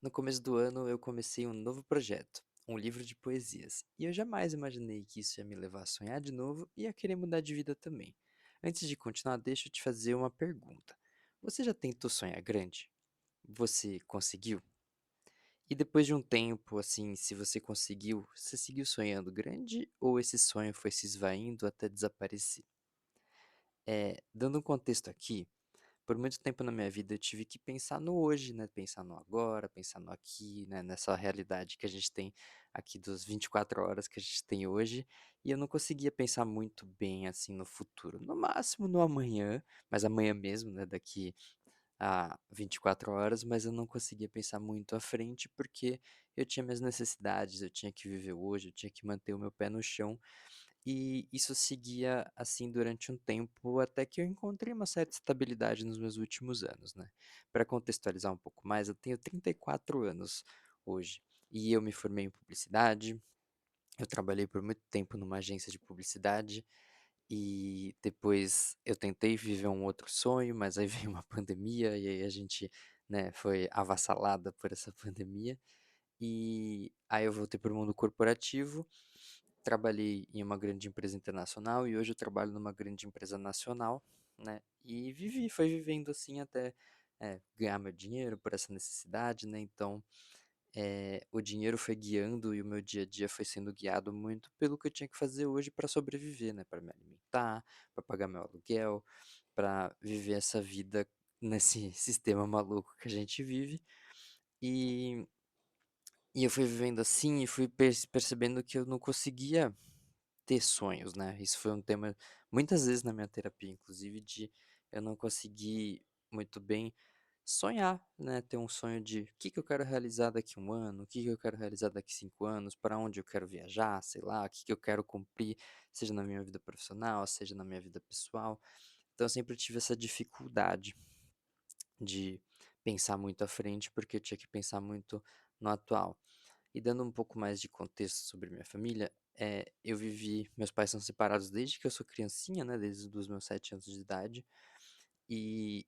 No começo do ano, eu comecei um novo projeto, um livro de poesias, e eu jamais imaginei que isso ia me levar a sonhar de novo e a querer mudar de vida também. Antes de continuar, deixa eu te fazer uma pergunta. Você já tentou sonhar grande? Você conseguiu? E depois de um tempo, assim, se você conseguiu, você seguiu sonhando grande ou esse sonho foi se esvaindo até desaparecer? Dando um contexto aqui, por muito tempo na minha vida eu tive que pensar no hoje, né, pensar no agora, pensar no aqui, né, nessa realidade que a gente tem aqui dos 24 horas que a gente tem hoje, e eu não conseguia pensar muito bem, assim, no futuro. No máximo no amanhã, mas amanhã mesmo, né, daqui a 24 horas, mas eu não conseguia pensar muito à frente, porque eu tinha minhas necessidades, eu tinha que viver hoje, eu tinha que manter o meu pé no chão, e isso seguia assim durante um tempo, até que eu encontrei uma certa estabilidade nos meus últimos anos, né. Para contextualizar um pouco mais, eu tenho 34 anos hoje, e eu me formei em publicidade, eu trabalhei por muito tempo numa agência de publicidade, e depois eu tentei viver um outro sonho, mas aí veio uma pandemia, e aí a gente, né, foi avassalada por essa pandemia, e aí eu voltei para o mundo corporativo. Trabalhei em uma grande empresa internacional e hoje eu trabalho numa grande empresa nacional, né? E foi vivendo assim até ganhar meu dinheiro por essa necessidade, né? Então, o dinheiro foi guiando e o meu dia a dia foi sendo guiado muito pelo que eu tinha que fazer hoje para sobreviver, né? Para me alimentar, para pagar meu aluguel, para viver essa vida nesse sistema maluco que a gente vive. E, e eu fui vivendo assim e fui percebendo que eu não conseguia ter sonhos, né, isso foi um tema muitas vezes na minha terapia, inclusive, de eu não conseguir muito bem sonhar, né, ter um sonho de: "O que que eu quero realizar daqui a 1 ano? O que que eu quero realizar daqui a 5 anos? Para onde eu quero viajar?", sei lá, "O que que eu quero cumprir", seja na minha vida profissional, seja na minha vida pessoal. Então eu sempre tive essa dificuldade de pensar muito à frente, porque eu tinha que pensar muito no atual. E dando um pouco mais de contexto sobre minha família, eu vivi meus pais são separados desde que eu sou criancinha, né, desde os meus 7 anos de idade, e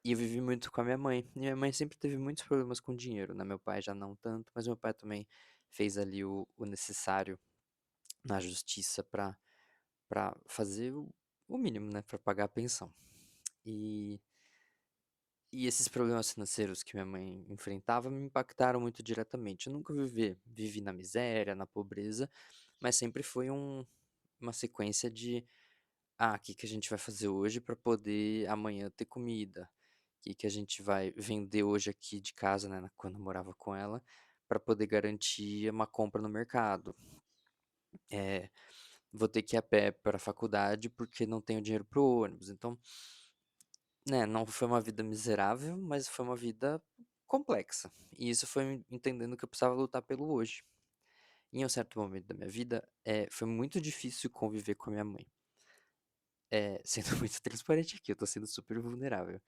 eu vivi muito com a minha mãe. E minha mãe sempre teve muitos problemas com dinheiro, né, meu pai já não tanto, mas meu pai também fez ali o necessário na justiça para fazer o mínimo, né, para pagar a pensão. E esses problemas financeiros que minha mãe enfrentava me impactaram muito diretamente. Eu nunca vivi na miséria, na pobreza, mas sempre foi uma sequência de: "Ah, o que que a gente vai fazer hoje para poder amanhã ter comida? O que que a gente vai vender hoje aqui de casa", né, quando eu morava com ela, para poder garantir uma compra no mercado. Eh, Vou ter que ir a pé para a faculdade, porque não tenho dinheiro para o ônibus. Então, né, não foi uma vida miserável, mas foi uma vida complexa. E isso foi entendendo que eu precisava lutar pelo hoje. Em um certo momento da minha vida, foi muito difícil conviver com a minha mãe. Sendo muito transparente aqui, eu tô sendo super vulnerável.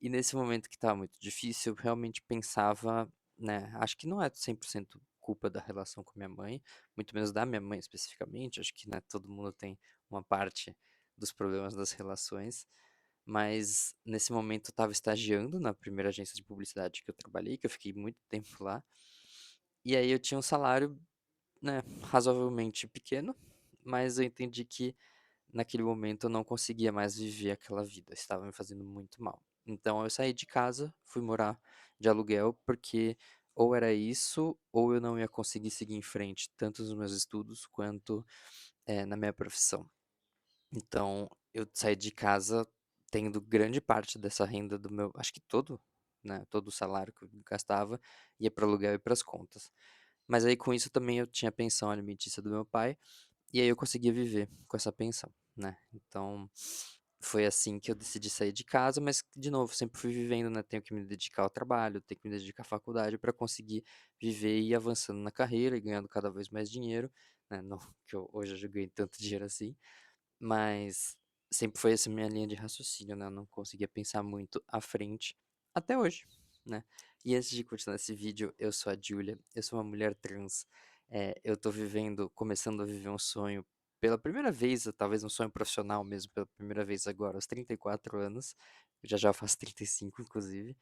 E nesse momento que estava muito difícil, eu realmente pensava, né, acho que não é 100% culpa da relação com minha mãe, muito menos da minha mãe especificamente, acho que, né, todo mundo tem uma parte dos problemas das relações, mas nesse momento eu estava estagiando na primeira agência de publicidade que eu trabalhei, que eu fiquei muito tempo lá, e aí eu tinha um salário, né, razoavelmente pequeno, mas eu entendi que naquele momento eu não conseguia mais viver aquela vida, estava me fazendo muito mal. Então eu saí de casa, fui morar de aluguel, porque ou era isso, ou eu não ia conseguir seguir em frente, tanto nos meus estudos quanto, na minha profissão. Então eu saí de casa tendo grande parte dessa renda do meu, acho que todo, né, todo o salário que eu gastava ia para aluguel e para as contas. Mas aí com isso também eu tinha a pensão alimentícia do meu pai, e aí eu conseguia viver com essa pensão, né. Então, foi assim que eu decidi sair de casa, mas de novo, sempre fui vivendo, né, tenho que me dedicar ao trabalho, tenho que me dedicar à faculdade para conseguir viver e ir avançando na carreira e ganhando cada vez mais dinheiro, né, não que eu hoje eu já ganhei tanto dinheiro assim, mas sempre foi essa minha linha de raciocínio, né, eu não conseguia pensar muito à frente, até hoje, né. E antes de continuar esse vídeo, eu sou a Júlia, eu sou uma mulher trans, eu tô começando a viver um sonho pela primeira vez, ou talvez um sonho profissional mesmo, pela primeira vez agora aos 34 anos, já já faço 35 inclusive,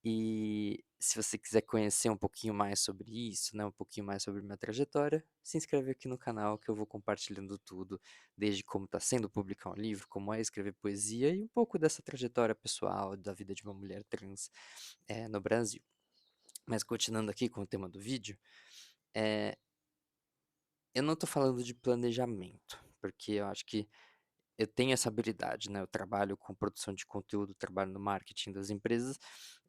E se você quiser conhecer um pouquinho mais sobre isso, né, um pouquinho mais sobre minha trajetória, se inscreve aqui no canal que eu vou compartilhando tudo, desde como está sendo publicar um livro, como é escrever poesia e um pouco dessa trajetória pessoal da vida de uma mulher trans no Brasil. Mas continuando aqui com o tema do vídeo, eh, eu não estou falando de planejamento, porque eu acho que eu tenho essa habilidade, né? Eu trabalho com produção de conteúdo, trabalho no marketing das empresas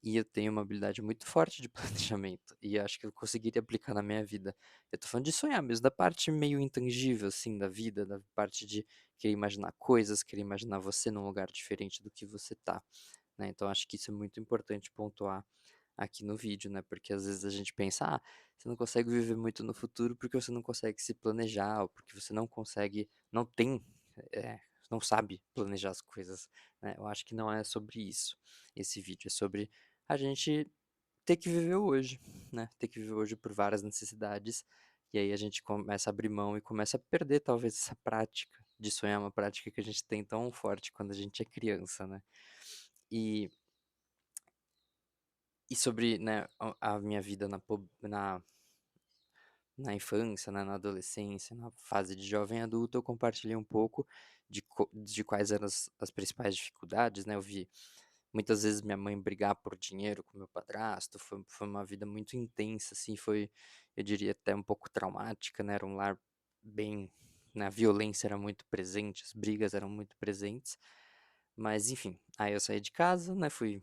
e eu tenho uma habilidade muito forte de planejamento e acho que eu conseguiria aplicar na minha vida. Eu tô falando de sonhar mesmo, da parte meio intangível, assim, da vida, da parte de querer imaginar coisas, querer imaginar você num lugar diferente do que você tá, né? Então acho que isso é muito importante pontuar aqui no vídeo, né? Porque às vezes a gente pensa, você não consegue viver muito no futuro porque você não consegue se planejar, ou porque você não consegue, não tem, é, não sabe planejar as coisas, né? Eu acho que não é sobre isso. Esse vídeo é sobre a gente ter que viver hoje, né? Ter que viver hoje por várias necessidades. E aí a gente começa a abrir mão e começa a perder talvez essa prática de sonhar, uma prática que a gente tem tão forte quando a gente é criança, né? E E sobre, né, a minha vida na infância, né, na adolescência, na fase de jovem adulto, eu compartilhei um pouco de quais eram as principais dificuldades, né? Eu vi muitas vezes minha mãe brigar por dinheiro com meu padrasto, foi uma vida muito intensa, assim, foi, eu diria, até um pouco traumática, né? Era um lar bem, né, a violência era muito presente, as brigas eram muito presentes, mas enfim, aí eu saí de casa, né, fui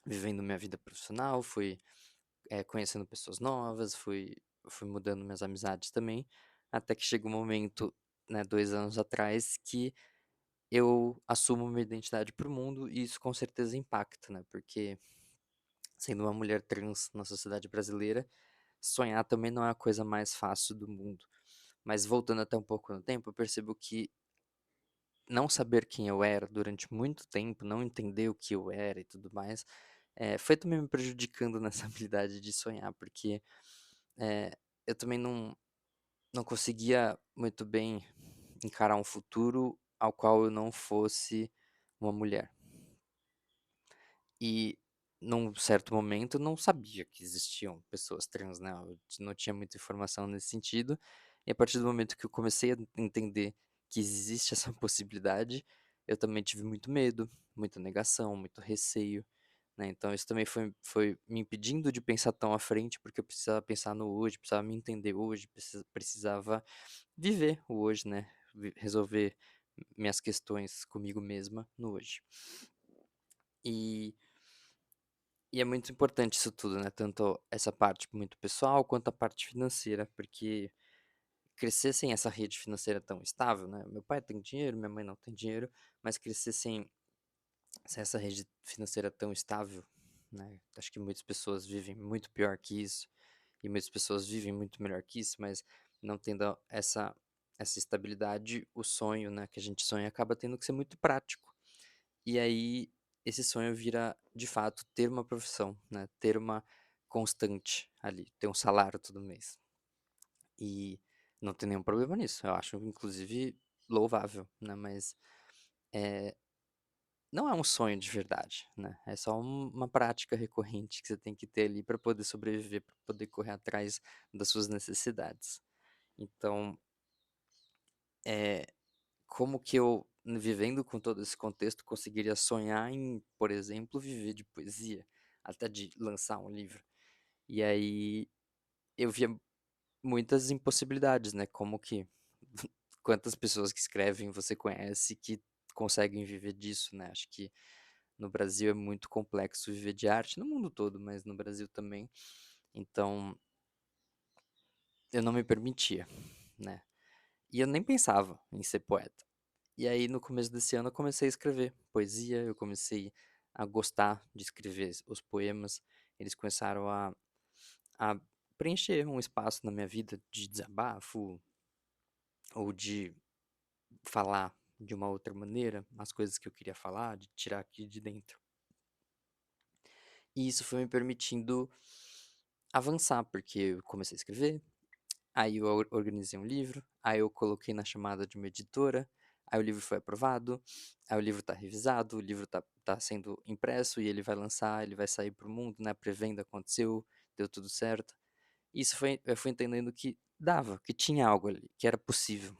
vivendo minha vida profissional, fui conhecendo pessoas novas, fui mudando minhas amizades também, até que chega um momento, né, 2 anos atrás, que eu assumo minha identidade para o mundo e isso com certeza impacta, né? Porque sendo uma mulher trans na sociedade brasileira, sonhar também não é a coisa mais fácil do mundo. Mas voltando até um pouco no tempo, eu percebo que não saber quem eu era durante muito tempo, não entender o que eu era e tudo mais, foi também me prejudicando nessa habilidade de sonhar, porque eh, eu também não conseguia muito bem encarar um futuro ao qual eu não fosse uma mulher. E num certo momento eu não sabia que existiam pessoas trans, né? Eu não tinha muita informação nesse sentido. E a partir do momento que eu comecei a entender que existe essa possibilidade, eu também tive muito medo, muita negação, muito receio, né? Então isso também foi me impedindo de pensar tão à frente, porque eu precisava pensar no hoje, precisava me entender hoje, precisava viver o hoje, né? Resolver minhas questões comigo mesma no hoje. E, e é muito importante isso tudo, né? Tanto essa parte muito pessoal quanto a parte financeira, porque crescer sem essa rede financeira tão estável, né? Meu pai tem dinheiro, minha mãe não tem dinheiro, mas crescer sem essa rede financeira tão estável, né? Acho que muitas pessoas vivem muito pior que isso, e muitas pessoas vivem muito melhor que isso, mas não tendo essa estabilidade, o sonho, né, que a gente sonha acaba tendo que ser muito prático. E aí esse sonho vira, de fato, ter uma profissão, né, ter uma constante ali, ter um salário todo mês. E não tem nenhum problema nisso, eu acho inclusive louvável, né, mas eh, não é um sonho de verdade, né? É só uma prática recorrente que você tem que ter ali para poder sobreviver, para poder correr atrás das suas necessidades. Então, é, como que eu, vivendo com todo esse contexto, conseguiria sonhar em, por exemplo, viver de poesia, até de lançar um livro? E aí eu via muitas impossibilidades, né? Como que quantas pessoas que escrevem você conhece que conseguem viver disso, né? Acho que no Brasil é muito complexo viver de arte, no mundo todo, mas no Brasil também. Então, eu não me permitia, né? E eu nem pensava em ser poeta. E aí, no começo desse ano, eu comecei a escrever poesia, eu comecei a gostar de escrever os poemas. Eles começaram a preencher um espaço na minha vida de desabafo ou de falar de uma outra maneira as coisas que eu queria falar, de tirar aqui de dentro. E isso foi me permitindo avançar, porque eu comecei a escrever, aí eu organizei um livro, aí eu coloquei na chamada de uma editora, Aí o livro foi aprovado, aí o livro tá revisado, o livro tá sendo impresso e ele vai lançar, ele vai sair para o mundo, né? A pré-venda aconteceu, deu tudo certo. Isso foi, eu fui entendendo que dava, que tinha algo ali, que era possível.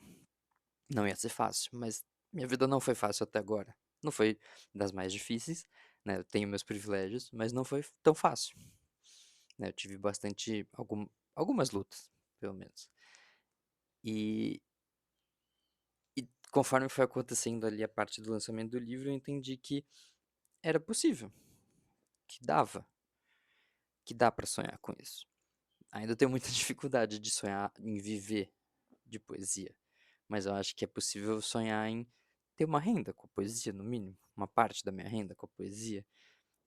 Não ia ser fácil, mas minha vida não foi fácil até agora. Não foi das mais difíceis, né? Eu tenho meus privilégios, mas não foi tão fácil, né? Eu tive algumas lutas, pelo menos. E, e conforme foi acontecendo ali a parte do lançamento do livro, eu entendi que era possível, que dá pra sonhar com isso. Ainda tenho muita dificuldade de sonhar em viver de poesia, mas eu acho que é possível sonhar em ter uma renda com a poesia, no mínimo, uma parte da minha renda com a poesia,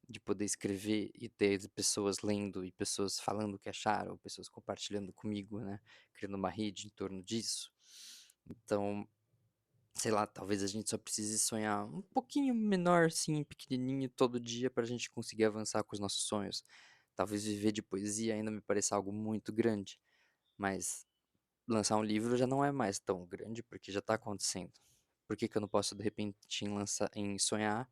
de poder escrever e ter pessoas lendo e pessoas falando o que acharam, pessoas compartilhando comigo, né, criando uma rede em torno disso. Então, sei lá, talvez a gente só precise sonhar um pouquinho menor, assim, pequenininho, todo dia para a gente conseguir avançar com os nossos sonhos. Talvez viver de poesia ainda me pareça algo muito grande, mas lançar um livro já não é mais tão grande porque já está acontecendo. Por que que eu não posso de repente em sonhar,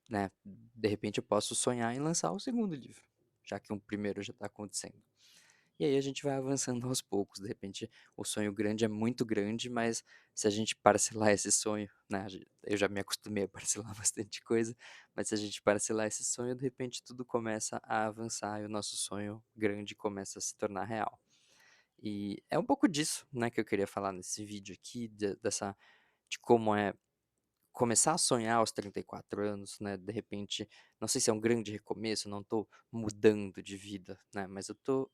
né? De repente eu posso sonhar em lançar o segundo livro, já que o primeiro já está acontecendo. E aí a gente vai avançando aos poucos. De repente o sonho grande é muito grande, mas se a gente parcelar esse sonho, né? Eu já me acostumei a parcelar bastante coisa, mas se a gente parcelar esse sonho, de repente tudo começa a avançar e o nosso sonho grande começa a se tornar real. E é um pouco disso, né, que eu queria falar nesse vídeo aqui, de como é começar a sonhar aos 34 anos, né, de repente, não sei se é um grande recomeço, não tô mudando de vida, né, mas eu tô,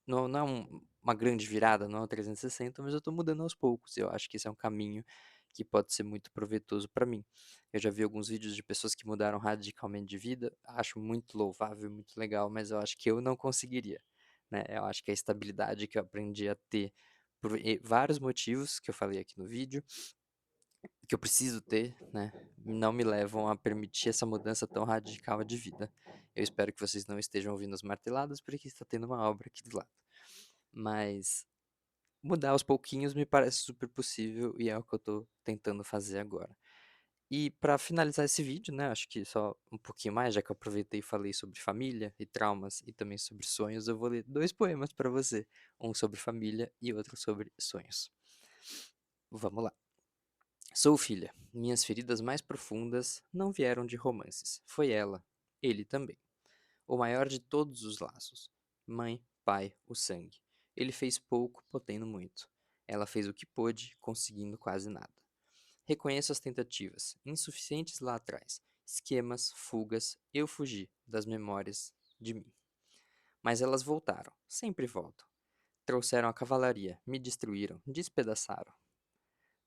não é uma grande virada, não é um 360, mas eu tô mudando aos poucos, eu acho que esse é um caminho que pode ser muito proveitoso para mim. Eu já vi alguns vídeos de pessoas que mudaram radicalmente de vida, acho muito louvável, muito legal, mas eu acho que eu não conseguiria, né? Eu acho que a estabilidade que eu aprendi a ter por vários motivos que eu falei aqui no vídeo, que eu preciso ter, né, não me levam a permitir essa mudança tão radical de vida. Eu espero que vocês não estejam ouvindo as marteladas, porque está tendo uma obra aqui do lado. Mas mudar aos pouquinhos me parece super possível e é o que eu tô tentando fazer agora. E para finalizar esse vídeo, né, acho que só um pouquinho mais, já que eu aproveitei e falei sobre família e traumas e também sobre sonhos, eu vou ler dois poemas para você, um sobre família e outro sobre sonhos. Vamos lá. Sou filha. Minhas feridas mais profundas não vieram de romances. Foi ela, ele também. O maior de todos os laços. Mãe, pai, o sangue. Ele fez pouco, podendo muito. Ela fez o que pôde, conseguindo quase nada. Reconheço as tentativas, insuficientes lá atrás. Esquemas, fugas, eu fugi das memórias de mim. Mas elas voltaram, sempre voltam. Trouxeram a cavalaria, me destruíram, despedaçaram.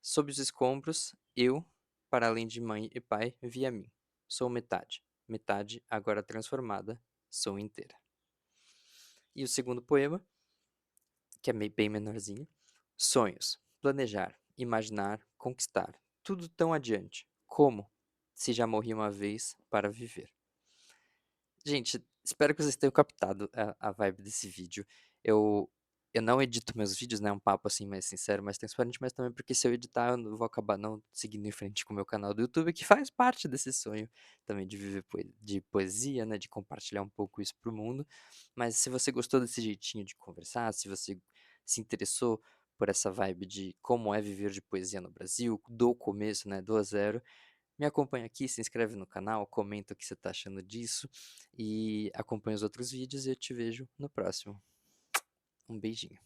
Sob os escombros, eu, para além de mãe e pai, vi a mim. Sou metade. Metade, agora transformada, sou inteira. E o segundo poema, que é bem menorzinho. Sonhos. Planejar, imaginar, conquistar. Tudo tão adiante. Como? Se já morri uma vez para viver. Gente, espero que vocês tenham captado a vibe desse vídeo. Eu, eu não edito meus vídeos, né? É um papo assim mais sincero, mais transparente, mas também porque se eu editar, eu não vou acabar não seguindo em frente com o meu canal do YouTube, que faz parte desse sonho também de viver de poesia, né? De compartilhar um pouco isso pro mundo. Mas se você gostou desse jeitinho de conversar, se você se interessou por essa vibe de como é viver de poesia no Brasil, do começo, né? Do zero. Me acompanha aqui, se inscreve no canal, comenta o que você está achando disso e acompanha os outros vídeos e eu te vejo no próximo. Um beijinho.